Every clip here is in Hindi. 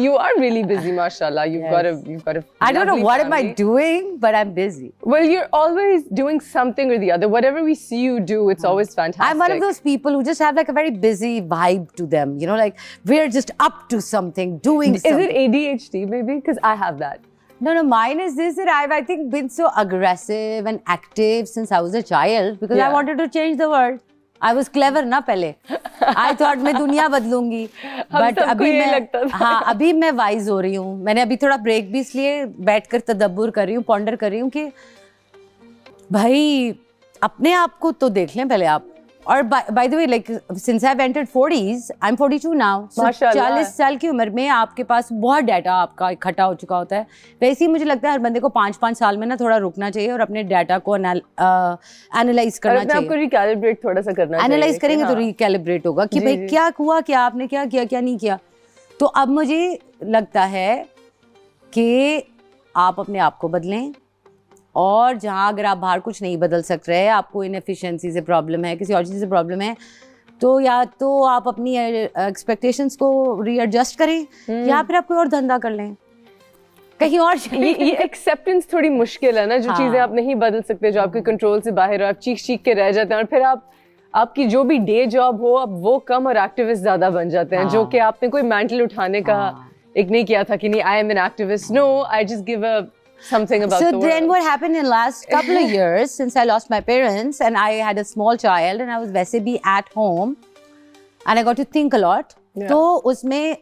You are really busy, mashallah. You've got a. I don't know lovely what am I family. doing, but I'm busy. Well, you're always doing something or the other. Whatever we see you do, it's always fantastic. I'm one of those people who just have like a very busy vibe to them. You know, like we're just up to something, doing something. Is it ADHD maybe? Because I have that. No, mine is this that I think been so aggressive and active since I was a child because I wanted to change the world. I was clever ना पहले. I thought मैं दुनिया बदलूंगी. But अभी मैं wise हो रही हूँ. मैंने अभी थोड़ा break भी इसलिए बैठकर तदब्बुर कर रही हूँ, ponder कर रही हूँ कि भाई अपने आप को तो देख लें पहले आप. और by the way, like since I've entered 40s, I'm 42 now. So 40 साल की उम्र में आपके पास बहुत डाटा आपका इकट्ठा हो चुका होता है. वैसे ही मुझे लगता है हर बंदे को 5-5 साल में ना थोड़ा रुकना चाहिए और अपने डाटा को एनालाइज करना चाहिए. आपको रिकैलिब्रेट थोड़ा सा करना चाहिए. एनालाइज करेंगे तो रिकैलिब्रेट होगा कि भाई क्या हुआ, क्या आपने क्या किया, क्या नहीं किया. तो अब मुझे लगता है कि आप अपने आप को बदलें. और जहाँ अगर आप बाहर कुछ नहीं बदल सक रहे, आपको इनएफिशिएंसी से प्रॉब्लम है, किसी और चीज़ से प्रॉब्लम है, तो या तो आप अपनी एक्सपेक्टेशंस को रीएडजस्ट करें या फिर आप कोई और धंधा कर लें कहीं और. ये एक्सेप्टेंस थोड़ी मुश्किल है ना, जो चीज़ें आप नहीं बदल सकते, जो आपके कंट्रोल से बाहर हो, आप चीख के रह जाते हैं और फिर आपकी जो भी डे जॉब हो अब वो कम और एक्टिविस्ट ज़्यादा बन जाते हैं. जो कि आपने कोई मेंटल उठाने का एक नहीं किया था कि नहीं I am an activist. No, I just give a something about the world. So then what happened in last couple of years since I lost my parents and I had a small child and I was वैसे भी at home and I got to think a lot. तो उसमें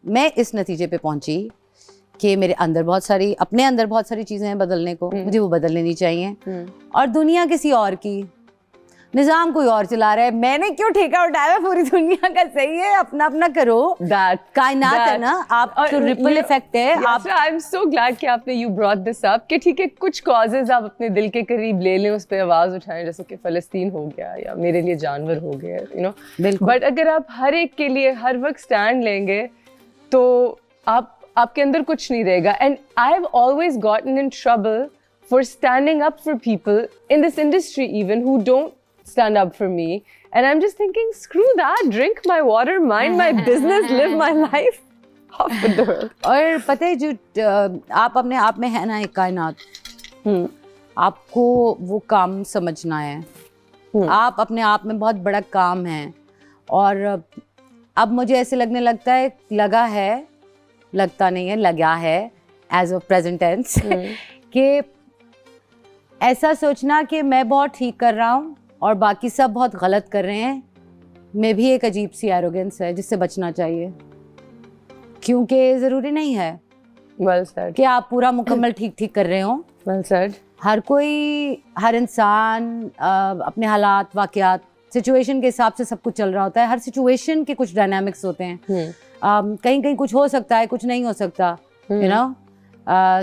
मैं इस नतीजे पे पहुंची कि मेरे अंदर अपने अंदर बहुत सारी चीजें हैं बदलने को, मुझे वो बदल लेनी चाहिए. और दुनिया किसी और की, निजाम कोई और चला रहा है, मैंने क्यों ठेका उठाया पूरी दुनिया का. सही है, अपना अपना करो. कायनात है ना, आप तो रिपल इफेक्ट है. आप आई एम सो ग्लैड कि आपने यू ब्रॉट दिस अप कि ठीक है कुछ कॉजेज आप अपने दिल के करीब ले लें, उस पर आवाज उठाएं, जैसे कि फलस्तीन हो गया या मेरे लिए जानवर हो गया, यू नो. बट अगर आप हर एक के लिए हर वक्त स्टैंड लेंगे तो आपके अंदर कुछ नहीं रहेगा. And I have always gotten in trouble for standing up for people in this industry even who don't stand up for me, and I'm just thinking, screw that, drink my water, mind my business, live my life, off with the world. और पता है जो आप अपने आप में है ना एक कायनात, आपको वो काम समझना है. आप अपने आप में बहुत बड़ा काम है. और अब मुझे ऐसे लगने लगता है, लगता नहीं है, लगा है एज ऑफ प्रेजेंट टेंस कि ऐसा सोचना कि मैं बहुत ठीक कर रहा हूँ और बाकी सब बहुत गलत कर रहे हैं, में भी एक अजीब सी एरोगेंस है जिससे बचना चाहिए. क्योंकि ज़रूरी नहीं है well said. कि आप पूरा मुकम्मल ठीक कर रहे हो. well said. हर इंसान अपने हालात, वाक़यात, सिचुएशन के हिसाब से सब कुछ चल रहा होता है. हर सिचुएशन के कुछ डायनामिक्स होते हैं. कहीं कुछ हो सकता है, कुछ नहीं हो सकता. यू नो,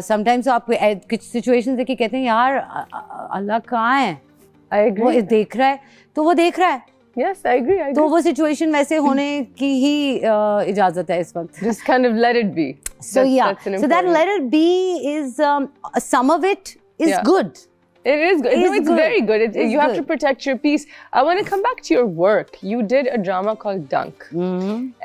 समटाइम्स आप कुछ सिचुएशन देखिए कहते हैं यार अल्लाह कहाँ है, वो देख रहा है, तो वो देख रहा है. Yes, I agree. तो वो सिचुएशन वैसे होने की ही इजाजत है इस वक्त. Just kind of let it be. So that let it be is some of it is good. It is good. It's very good. You have to protect your peace. I want to come back to your work. You did a drama called Dunk.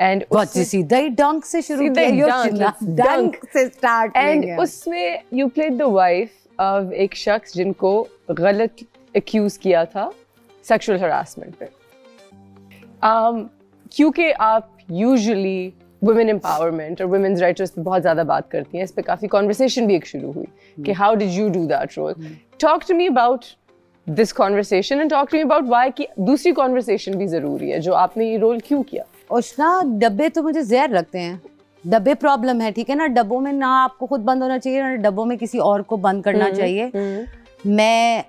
And सीधा ही Dunk से शुरू किया. Dunk से start किया. And उसमें you played the wife of एक शख्स जिनको गलत accuse किया था sexual harassment पे. क्योंकि आप usually women empowerment और women's rights पे बहुत ज़्यादा बात करती हैं, इस पे काफ़ी conversation भी एक शुरू हुई कि how did you do that role? Talk to me about this conversation and talk to me about why कि दूसरी conversation भी ज़रूरी है, जो आपने ये role क्यों किया? उष्णा, डब्बे तो मुझे ज़हर लगते हैं. डब्बे प्रॉब्लम है, ठीक है ना. डब्बों में ना आपको खुद बंद होना चाहिए, ना डब्बों में किसी और को बंद करना चाहिए. मैं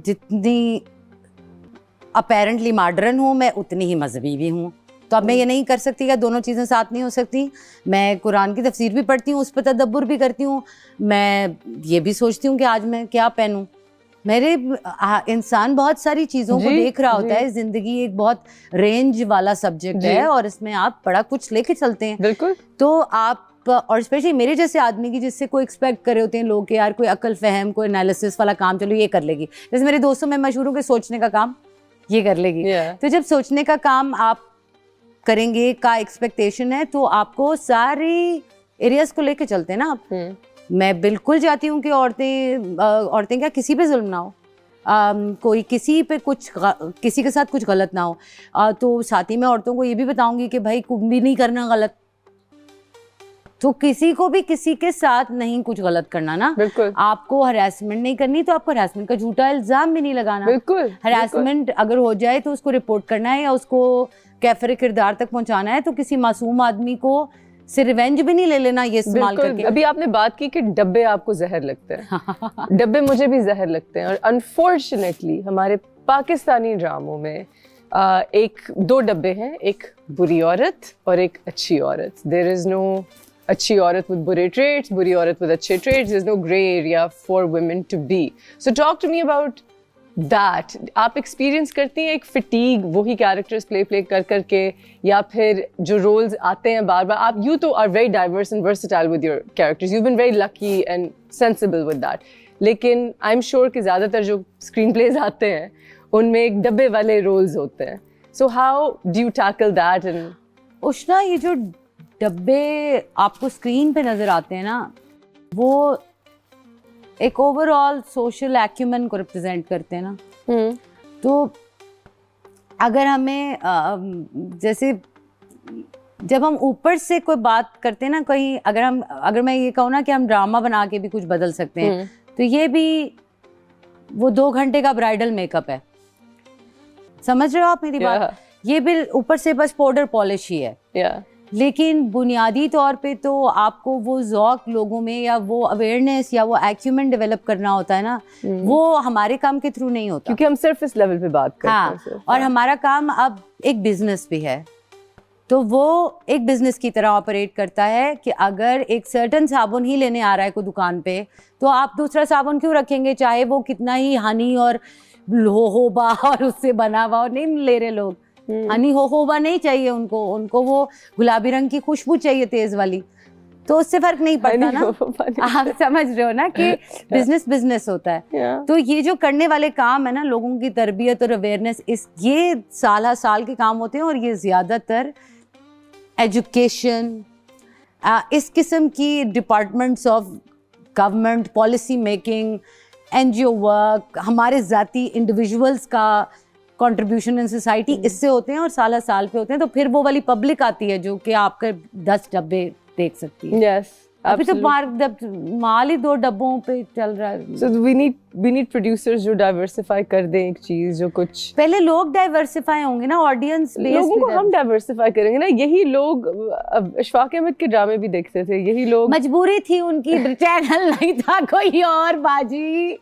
जितनी अपेरेंटली मॉडर्न हूँ, मैं उतनी ही मजहबी भी हूँ. तो अब मैं ये नहीं कर सकती कि दोनों चीज़ें साथ नहीं हो सकती. मैं कुरान की तफसीर भी पढ़ती हूँ, उस पर तदब्बुर भी करती हूँ. मैं ये भी सोचती हूँ कि आज मैं क्या पहनूँ. मेरे इंसान बहुत सारी चीज़ों को देख रहा होता है. ज़िंदगी एक बहुत रेंज वाला सब्जेक्ट है और इसमें आप बड़ा कुछ लेके चलते हैं. बिल्कुल. तो आप, और स्पेशली मेरे जैसे आदमी की जिससे कोई एक्सपेक्ट कर रहे होते हैं लोग कि यार कोई अकल फहम, कोई एनालिसिस वाला काम चलो ये कर लेगी. जैसे मेरे दोस्तों में मशहूर हूँ कि सोचने का काम ये कर लेगी. तो जब सोचने का काम आप करेंगे का एक्सपेक्टेशन है, तो आपको सारी एरियाज को लेके चलते हैं ना आप। मैं बिल्कुल चाहती हूँ कि औरतें क्या किसी पे जुल्म ना हो, कोई किसी के साथ कुछ गलत ना हो। तो साथ ही मैं औरतों को ये भी बताऊंगी कि भाई कुछ भी नहीं करना गलत, तो किसी को भी किसी के साथ नहीं कुछ गलत करना ना। बिल्कुल। आपको हरासमेंट नहीं करनी तो आपको हरासमेंट का झूठा इल्जाम भी नहीं लगाना। बिल्कुल। हरासमेंट अगर हो जाए तो उसको रिपोर्ट करना है या उसको कैफरे किरदार तक पहुंचाना है। तो किसी मासूम आदमी को से रिवेंज भी नहीं ले लेना ये इस्तेमाल करके। अभी आपने बात की कि डब्बे आपको जहर लगते हैं। डब्बे मुझे भी जहर लगते हैं, और अनफॉर्चुनेटली हमारे पाकिस्तानी ड्रामों में दो डब्बे हैं, एक बुरी औरत और एक अच्छी औरत। देयर इज नो अच्छी औरत with बुरे traits, बुरी औरत with अच्छे traits. There's no gray area for women to be. So talk to me about that. आप एक्सपीरियंस करती हैं एक fatigue, वही कैरेक्टर्स प्ले कर करके, या फिर जो रोल्स आते हैं बार बार? आप यू तो are very diverse and versatile with your characters, you been very lucky and sensible with that, लेकिन आई एम श्योर कि ज़्यादातर जो स्क्रीन प्लेज आते हैं उनमें एक डब्बे वाले रोल्स होते हैं. So how do you tackle that? And Ushna, ये जो डब्बे आपको स्क्रीन पे नजर आते हैं ना, वो एक ओवरऑल सोशल एक्यूमेन को रिप्रेजेंट करते हैं ना. तो अगर हमें जैसे जब हम ऊपर से कोई बात करते हैं ना, कहीं अगर मैं ये कहूँ ना कि हम ड्रामा बना के भी कुछ बदल सकते हैं, तो ये भी वो 2 घंटे का ब्राइडल मेकअप है. समझ रहे हो आप मेरी बात? ये भी ऊपर से बस पाउडर पॉलिश ही है. लेकिन बुनियादी तौर पे तो आपको वो ज़ौक लोगों में, या वो अवेयरनेस, या वो एक्यूमेंट डेवलप करना होता है ना, वो हमारे काम के थ्रू नहीं होता, क्योंकि हम सिर्फ इस लेवल पे बात करते हैं. हाँ, और हमारा काम अब एक बिजनेस भी है, तो वो एक बिजनेस की तरह ऑपरेट करता है कि अगर एक सर्टन साबुन ही लेने आ रहा है कोई दुकान पे, तो आप दूसरा साबुन क्यों रखेंगे, चाहे वो कितना ही हनी और होबा और उससे बना हुआ और नहीं ले रहे लोग. हनी होबा नहीं चाहिए उनको वो गुलाबी रंग की खुशबू चाहिए तेज वाली. तो उससे फर्क नहीं पड़ता ना. आप समझ रहे हो ना कि बिजनेस होता है. तो ये जो करने वाले काम है ना, लोगों की तरबियत और अवेयरनेस, ये साल के काम होते हैं, और ये ज्यादातर एजुकेशन, इस किस्म की departments of government, policy making, NGO work, हमारे जाती इंडिविजुअल्स का कंट्रीब्यूशन इन सोसाइटी, इससे होते हैं, और साल पे होते हैं. तो फिर वो वाली पब्लिक आती है जो कि आपके 10 डब्बे देख सकती है. Yes, अभी तो माल ही 2 डब्बों पे चल रहा है. So we need producers जो डाइवर्सिफाई कर दें एक चीज, जो कुछ पहले लोग डाइवर्सिफाई होंगे ना, ऑडियंस लोगों को हम डाइवर्सिफाई करेंगे ना. यही लोग अशफाक अहमद के ड्रामे भी देखते थे, यही लोग. मजबूरी थी उनकी, चैनल नहीं था कोई और. बाजी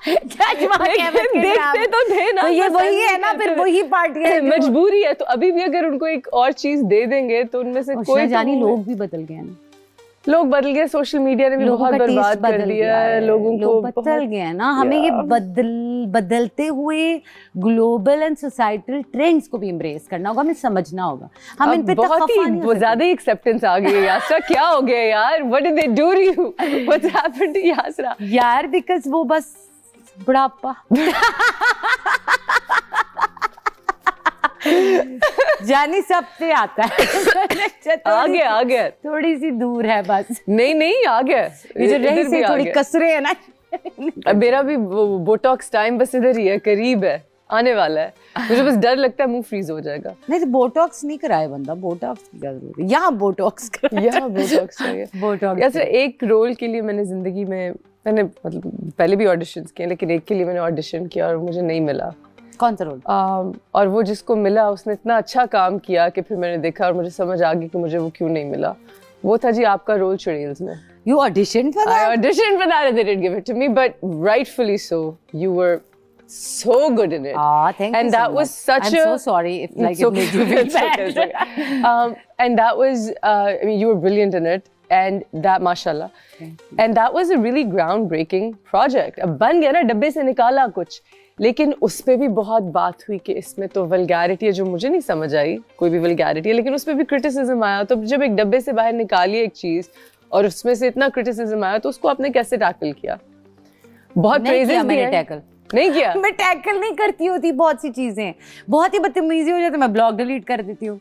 देखते तो थे ना. तो ये वही है ना, फिर वही पार्टी है, मजबूरी है. तो अभी भी अगर उनको एक और चीज दे देंगे तो उनमें से कोई जानी. लोग भी बदल गए ना, लोग बदल गए. सोशल मीडिया ने भी बहुत बर्बाद कर दिया है लोगों को. बदल गए ना. हमें ये बदलते हुए ग्लोबल एंड सोसाइटल ट्रेंड्स को भी एम्ब्रेस करना होगा, हमें समझना होगा. हम इन पे बहुत ही ज्यादा एक्सेप्टेंस आ गई है. यासरा क्या हो गया यार? What did they do to you? What's happened to Yasra? यार बिकॉज़ वो बस बुढ़ापा जानी सबसे आता है. आ गया थोड़ी सी दूर है बस. नहीं आ गया. ये जो रही से थोड़ी कसरे है ना. मेरा भी बोटॉक्स टाइम बस इधर ही है, करीब है, आने वाला है. मुझे बस डर लगता है मुंह फ्रीज हो जाएगा. नहीं तो बोटॉक्स नहीं कराए बंदा. बोटॉक्स की क्या जरूरत है? यहाँ बोटॉक्स बोटॉक्स. ऐसे एक रोल के लिए मैंने मतलब पहले भी ऑडिशंस किए, लेकिन एक के लिए मैंने ऑडिशन किया और मुझे नहीं मिला. कौन सा रोल? और वो जिसको मिला उसने इतना अच्छा काम किया कि फिर मैंने देखा और मुझे समझ आ गई कि मुझे वो क्यों नहीं मिला. वो था जी आपका रोल चुड़ैल्स में. You auditioned for that? I auditioned for that and they didn't give it to me, but rightfully so. You were so good in it. Thank and you that so was much. such I'm so sorry if like it made you feel bad. And that was, I mean, you were brilliant in it. And that, mashallah. And that was a really groundbreaking project. अब बन गया ना, डब्बे से निकाला कुछ. लेकिन उस पे भी बहुत बात हुई कि इसमें तो वल्गैरिटी है, जो मुझे नहीं समझ आई. कोई भी वल्गैरिटी है, लेकिन उस पे भी क्रिटिसिज्म आया. तो जब एक डब्बे से बाहर निकाली एक चीज और उसमें से इतना क्रिटिसिज्म आया, तो उसको आपने कैसे टैकल किया? बहुत प्रेजेस भी है. टैकल नहीं किया. मैं टैकल नहीं करती होती बहुत सी चीजें. बहुत ही बदतमीजी हो जाती है, मैं ब्लॉग डिलीट कर देती हूँ.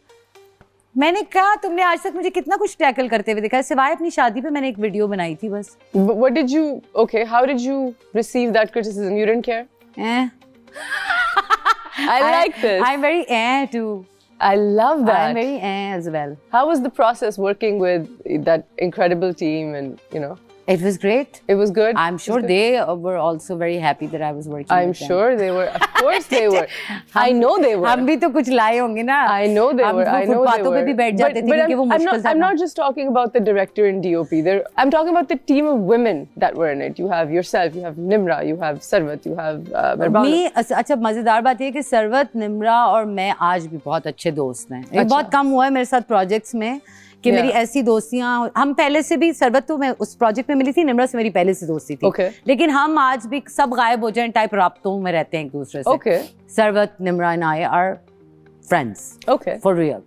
मैंने कहा तुमने आज तक मुझे कितना कुछ टैकल करते हुए देखा है, सिवाय अपनी शादी पे मैंने एक वीडियो बनाई थी बस. What did you? Okay, how did you receive that criticism? You didn't care. I like this. I'm very too. I love that. I'm very as well. How was the process working with that incredible team and, you know? It was great. It was good? I'm sure they were also very happy that I was working I'm with them. sure they were. Of course they were. I know they were. हम भी तो कुछ लाए होंगे ना. I know they were. I know they फुटपाथों पे were. भी बैठ जाते थे क्योंकि वो मुश्किल था. I'm not just talking about the director and DOP. I'm talking about the team of women that were in it. You have yourself, you have Nimra, you have Sarvat, you have Mirbana. अच्छा मजेदार बात ये है कि सरवत, निम्रा और मैं आज भी बहुत अच्छे दोस्त हैं. ये बहुत कम हुआ है मेरे साथ प्रोजेक्ट्स में कि मेरी ऐसी दोस्तियां. हम पहले से भी, सरवत तो मैं उस प्रोजेक्ट में मिली थी, निम्रा से मेरी पहले से दोस्ती थी. लेकिन हम आज भी सब गायब हो जाएं टाइप राब्तों में रहते हैं एक दूसरे से. Sarwat, Nimra and I R friends for real.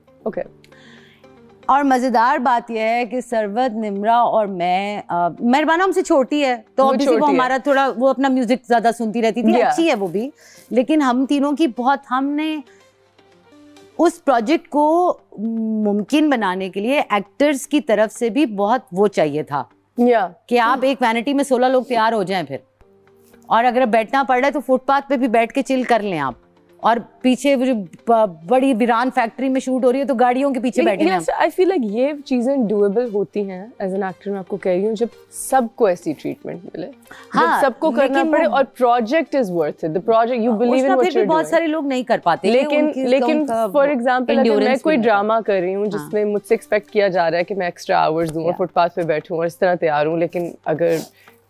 और मजेदार बात यह है कि सरवत, निम्रा और मैं, मिर्बाना हमसे छोटी है तो ऑब्वियसली वो हमारा थोड़ा, वो अपना म्यूजिक ज्यादा सुनती रहती थी. अच्छी है वो भी, लेकिन हम तीनों की बहुत, हमने उस प्रोजेक्ट को मुमकिन बनाने के लिए एक्टर्स की तरफ से भी बहुत वो चाहिए था कि आप एक वैनिटी में 16 लोग तैयार हो जाएं फिर, और अगर बैठना पड़ रहा है तो फुटपाथ पे भी बैठ के चिल कर लें आप, और पीछे बड़ी वीरान फैक्ट्री में शूट हो रही है तो गाड़ियों के पीछे बैठे हैं. आई फील लाइक ये चीजें डुएबल होती हैं एज एन एक्टर. मैं आपको कह रही हूँ जब सबको ऐसी ट्रीटमेंट मिले, जब सबको करना पड़े और project is worth it. The project you believe in what you are doing. बहुत सारे लोग नहीं कर पाते. लेकिन फॉर एग्जांपल अगर मैं कोई ड्रामा कर रही हूँ जिसमें मुझसे एक्सपेक्ट किया जा रहा है कि मैं एक्स्ट्रा आवर्स दूँ और फुटपाथ पे बैठूँ और इस तरह तैयार हूँ, लेकिन अगर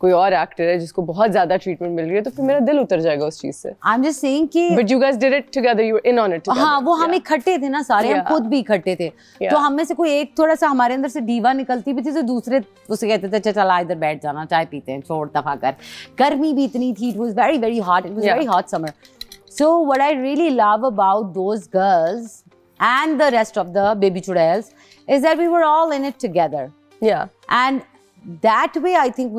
कोई और एक्टर है जिसको बहुत ज्यादा ट्रीटमेंट मिल रही है तो फिर मेरा दिल उतर जाएगा उस चीज से. I'm just saying कि But you guys did it together, you were in on it together. हाँ, वो हम इकट्ठे थे ना सारे, हम खुद भी इकट्ठे थे. तो हम में से कोई एक थोड़ा सा हमारे अंदर से डीवा निकलती भी थी तो दूसरे उसे कहते थे चल इधर बैठ जाना, चाय पीते हैं, छोड़ दफा कर. गर्मी भी इतनी थी, it was very very hot, it was very hot summer. So what I really love about those girls and the rest of the baby chudels is that we were all in it together. Yeah. And that way I think